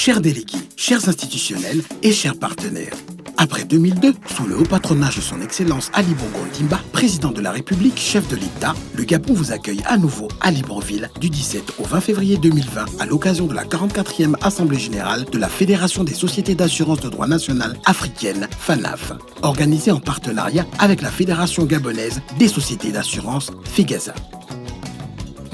Chers délégués, chers institutionnels et chers partenaires, après 2002, sous le haut patronage de son Excellence Ali Bongo Ondimba, président de la République, chef de l'État, le Gabon vous accueille à nouveau à Libreville du 17 au 20 février 2020 à l'occasion de la 44e Assemblée Générale de la Fédération des Sociétés d'Assurance de droit national africaine, FANAF, organisée en partenariat avec la Fédération gabonaise des sociétés d'assurance, FEGASA.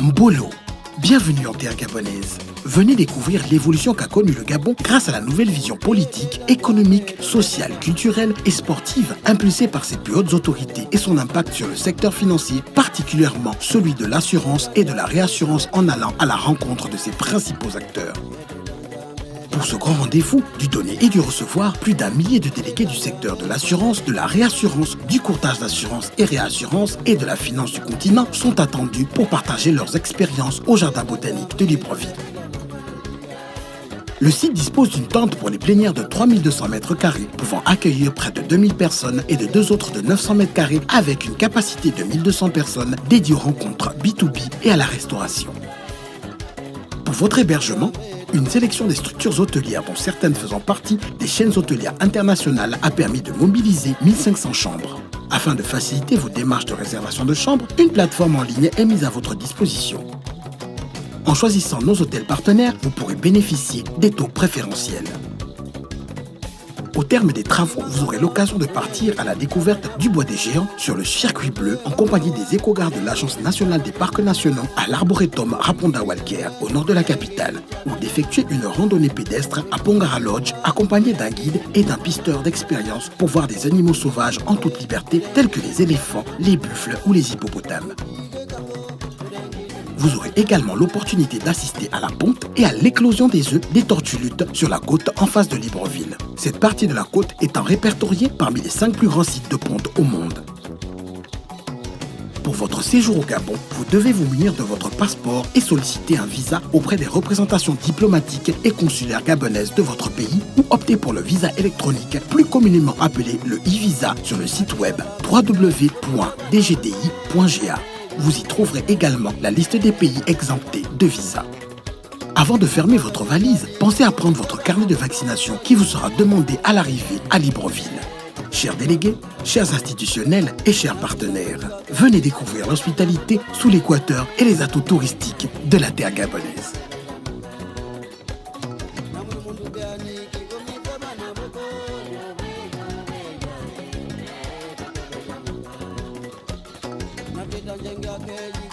Mbolo, bienvenue en terre gabonaise. Venez découvrir l'évolution qu'a connue le Gabon grâce à la nouvelle vision politique, économique, sociale, culturelle et sportive impulsée par ses plus hautes autorités et son impact sur le secteur financier, particulièrement celui de l'assurance et de la réassurance en allant à la rencontre de ses principaux acteurs. Pour ce grand rendez-vous, du donner et du recevoir, plus d'1 millier de délégués du secteur de l'assurance, de la réassurance, du courtage d'assurance et réassurance et de la finance du continent sont attendus pour partager leurs expériences au jardin botanique de Libreville. Le site dispose d'une tente pour les plénières de 3200 m², pouvant accueillir près de 2000 personnes et de deux autres de 900 m² avec une capacité de 1200 personnes dédiées aux rencontres B2B et à la restauration. Pour votre hébergement, une sélection des structures hôtelières dont certaines faisant partie des chaînes hôtelières internationales a permis de mobiliser 1500 chambres. Afin de faciliter vos démarches de réservation de chambres, une plateforme en ligne est mise à votre disposition. En choisissant nos hôtels partenaires, vous pourrez bénéficier des taux préférentiels. Au terme des travaux, vous aurez l'occasion de partir à la découverte du Bois des Géants sur le circuit bleu en compagnie des éco-gares de l'Agence nationale des parcs nationaux à l'Arboretum Raponda Walker au nord de la capitale, ou d'effectuer une randonnée pédestre à Pongara Lodge accompagnée d'un guide et d'un pisteur d'expérience pour voir des animaux sauvages en toute liberté tels que les éléphants, les buffles ou les hippopotames. Vous aurez également l'opportunité d'assister à la ponte et à l'éclosion des œufs des tortues luttes sur la côte en face de Libreville. Cette partie de la côte étant répertoriée parmi les 5 plus grands sites de ponte au monde. Pour votre séjour au Gabon, vous devez vous munir de votre passeport et solliciter un visa auprès des représentations diplomatiques et consulaires gabonaises de votre pays ou opter pour le visa électronique, plus communément appelé le e-visa, sur le site web www.dgdi.ga. Vous y trouverez également la liste des pays exemptés de visa. Avant de fermer votre valise, pensez à prendre votre carnet de vaccination qui vous sera demandé à l'arrivée à Libreville. Chers délégués, chers institutionnels et chers partenaires, venez découvrir l'hospitalité sous l'équateur et les atouts touristiques de la terre gabonaise. Napita jenga keji